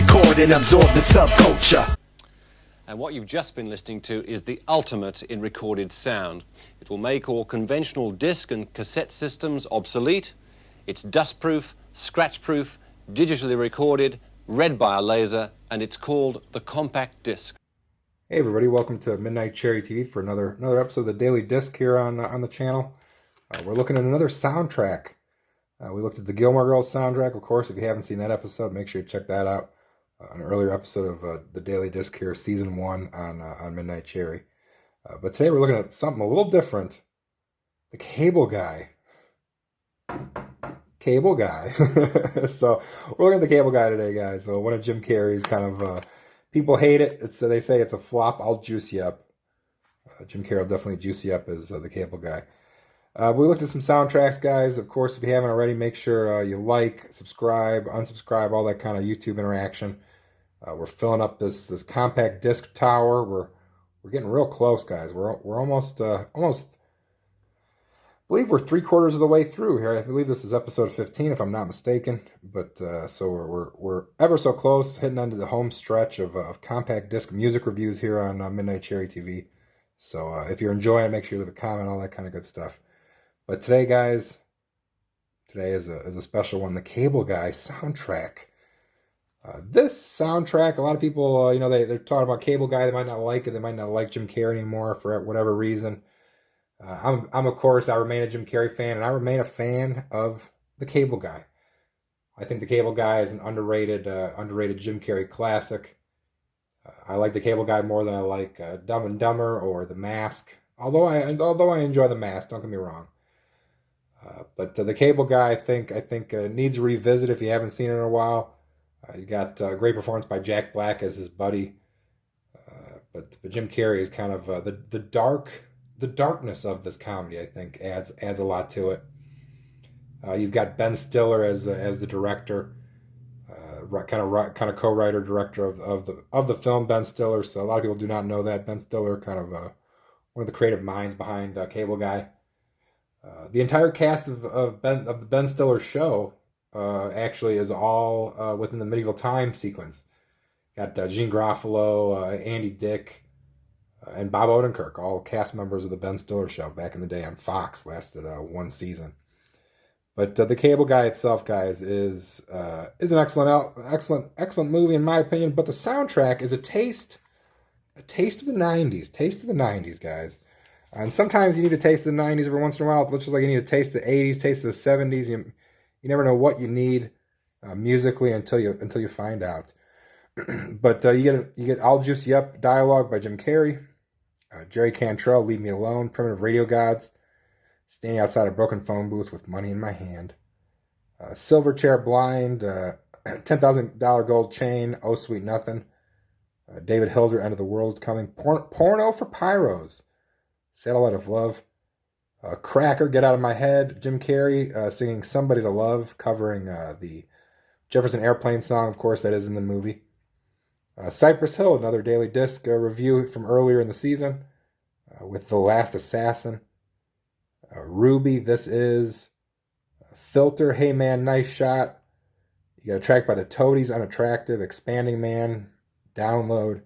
record and absorb the subculture. And what you've just been listening to is the ultimate in recorded sound. It will make all conventional disc and cassette systems obsolete. It's dustproof, scratch-proof, digitally recorded, read by a laser, and it's called the compact disc. Hey everybody, welcome to Midnight Cherry TV for another episode of the Daily Disc here on the channel. We're looking at another soundtrack. We looked at the Gilmore Girls soundtrack, of course. If you haven't seen that episode, make sure you check that out. An earlier episode of the Daily Disc here, Season 1 on Midnight Cherry. But today we're looking at something a little different. The Cable Guy. Cable Guy. So we're looking at the Cable Guy today, guys. So one of Jim Carrey's kind of... people hate it. They say it's a flop. I'll juice you up. Jim Carrey will definitely juice you up as the Cable Guy. We looked at some soundtracks, guys. Of course, if you haven't already, make sure you like, subscribe, unsubscribe, all that kind of YouTube interaction. We're filling up this compact disc tower. We're getting real close, guys. We're almost I believe we're 3/4 of the way through here. I believe this is episode 15, if I'm not mistaken. But so we're ever so close, heading onto the home stretch of compact disc music reviews here on Midnight Cherry TV. So if you're enjoying it, make sure you leave a comment, all that kind of good stuff. But today, guys, is a special one, the Cable Guy soundtrack. This soundtrack, a lot of people, they're talking about Cable Guy. They might not like it. They might not like Jim Carrey anymore for whatever reason. I'm of course, I remain a Jim Carrey fan, and I remain a fan of the Cable Guy. I think the Cable Guy is an underrated Jim Carrey classic. I like the Cable Guy more than I like Dumb and Dumber or The Mask. Although I enjoy The Mask, don't get me wrong. But the Cable Guy, I think needs a revisit if you haven't seen it in a while. You got a great performance by Jack Black as his buddy, but Jim Carrey is kind of the darkness of this comedy. I think adds a lot to it. You've got Ben Stiller as the director, kind of co-writer director of the film. Ben Stiller. So a lot of people do not know that Ben Stiller, kind of one of the creative minds behind Cable Guy. The entire cast of the Ben Stiller show. Actually is all within the medieval time sequence. Got Jean Garofalo, Andy Dick, and Bob Odenkirk, all cast members of the Ben Stiller show back in the day on Fox. Lasted one season. But the Cable Guy itself, guys, is an excellent movie in my opinion. But the soundtrack is a taste of the '90s. Taste of the '90s, guys. And sometimes you need a taste of the '90s every once in a while. It's just like you need a taste of the '80s, taste of the '70s. You never know what you need musically until you find out. But you get I'll Juice You Up dialogue by Jim Carrey, Jerry Cantrell, Leave Me Alone, Primitive Radio Gods, Standing Outside a Broken Phone Booth with Money in My Hand, Silverchair Blind, $10,000 Gold Chain, Oh Sweet Nothing, David Hilder, End of the World is Coming, Porno for Pyros, Satellite of Love, Cracker, Get Out of My Head, Jim Carrey singing Somebody to Love, covering the Jefferson Airplane song, of course, that is in the movie. Cypress Hill, another Daily Disc review from earlier in the season, with The Last Assassin. Ruby, This Is. Filter, Hey Man, Nice Shot. You got a track by the Toadies, Unattractive. Expanding Man, Download.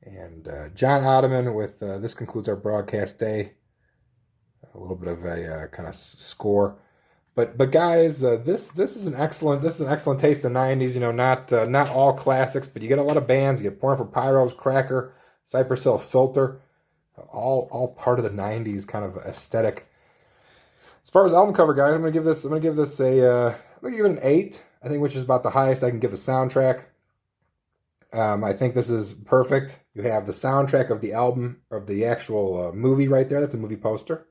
And John Ottoman with This Concludes Our Broadcast Day. A little bit of a kind of score, but guys, this is an excellent taste of the '90s. Not all classics, but you get a lot of bands. You get Porno for Pyros, Cracker, Cypress Hill, Filter, all part of the '90s kind of aesthetic. As far as album cover, guys, I'm gonna give it an 8. I think, which is about the highest I can give a soundtrack. I think this is perfect. You have the soundtrack of the album, of the actual movie right there. That's a movie poster.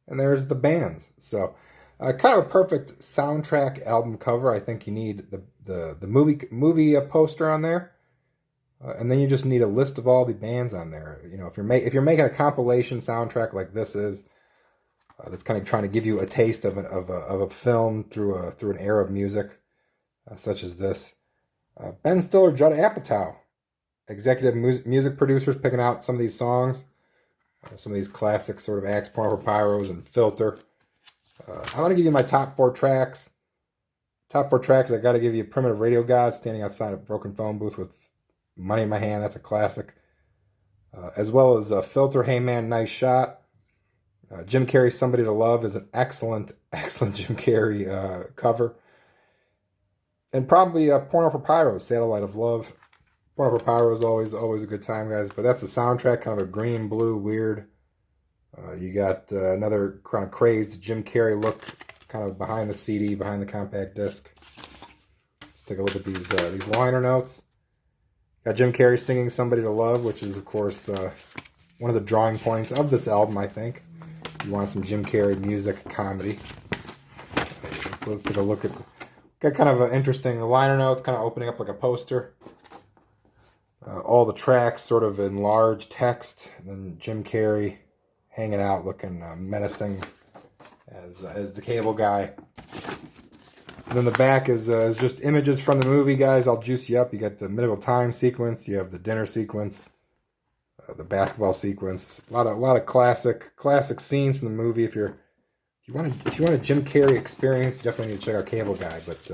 And there's the bands. So kind of a perfect soundtrack album cover. I think you need the movie poster on there. And then you just need a list of all the bands on there. If you're making a compilation soundtrack like this is, that's kind of trying to give you a taste of a film through an era of music, such as this. Ben Stiller, Judd Apatow, executive music producers, picking out some of these songs. Some of these classic sort of acts, Porno for Pyros and Filter. I'm going to give you my top 4 tracks. Top 4 tracks, I got to give you Primitive Radio God, Standing Outside a Broken Phone Booth with Money in My Hand. That's a classic. As well as Filter, Hey Man, Nice Shot. Jim Carrey's Somebody to Love is an excellent, excellent Jim Carrey cover. And probably Porno for Pyro, Satellite of Love. Porno for Pyro is always a good time, guys. But that's the soundtrack, kind of a green, blue, weird. You got another kind of crazed Jim Carrey look, kind of behind the CD, behind the compact disc. Let's take a look at these liner notes. Got Jim Carrey singing Somebody to Love, which is, of course, one of the drawing points of this album, I think. You want some Jim Carrey music comedy. So let's take a look at... Got kind of an interesting liner notes, kind of opening up like a poster. All the tracks sort of in large text. And then Jim Carrey hanging out, looking menacing as the cable guy. And then the back is just images from the movie, guys. I'll juice you up. You got the medieval time sequence. You have the dinner sequence. The basketball sequence. A lot of classic scenes from the movie. If you want a Jim Carrey experience, you definitely need to check out Cable Guy. But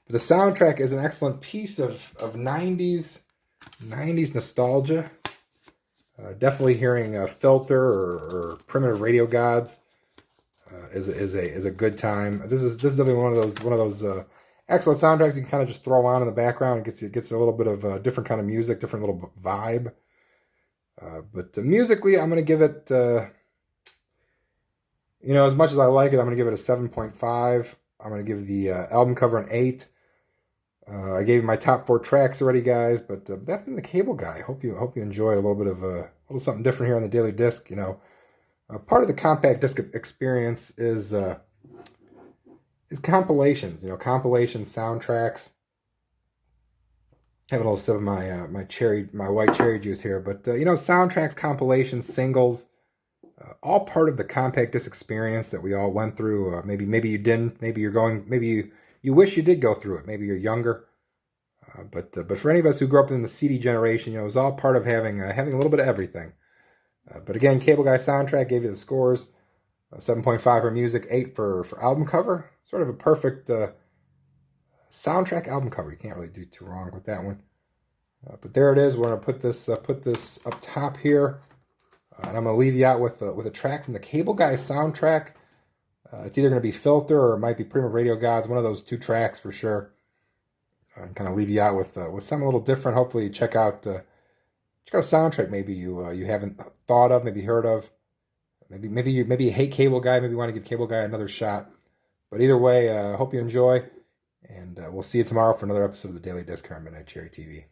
the soundtrack is an excellent piece of 90s nostalgia. Definitely hearing Filter or Primitive Radio Gods is a good time. This is definitely one of those excellent soundtracks you can kind of just throw on in the background. It gets a little bit of different kind of music, different little vibe. But musically, I'm going to give it, as much as I like it, I'm going to give it a 7.5. I'm going to give the album cover an 8. I gave you my top 4 tracks already, guys, but that's been the Cable Guy. Hope you enjoyed a little bit of a little something different here on the Daily Disc. Part of the compact disc experience is compilations. Compilations, soundtracks. Have a little sip of my white cherry juice here, but soundtracks, compilations, singles, all part of the compact disc experience that we all went through. Maybe you didn't. Maybe you're going. Maybe you wish you did go through it. Maybe you're younger. But for any of us who grew up in the CD generation, it was all part of having a little bit of everything. But again, Cable Guy soundtrack gave you the scores. 7.5 for music, 8 for album cover. Sort of a perfect soundtrack album cover. You can't really do too wrong with that one. But there it is. We're going to put this up top here. And I'm going to leave you out with a track from the Cable Guy soundtrack. It's either going to be Filter or it might be Primitive Radio Gods. One of those 2 tracks for sure. And kind of leave you out with something a little different. Hopefully you check out a soundtrack maybe you haven't thought of, maybe heard of. Maybe you hate Cable Guy. Maybe you want to give Cable Guy another shot. But either way, I hope you enjoy. And we'll see you tomorrow for another episode of the Daily Disc here on Midnight Cherry TV.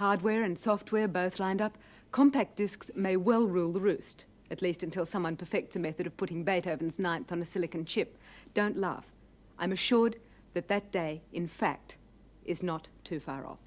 hardware and software both lined up, compact discs may well rule the roost, at least until someone perfects a method of putting Beethoven's Ninth on a silicon chip. Don't laugh. I'm assured that that day, in fact, is not too far off.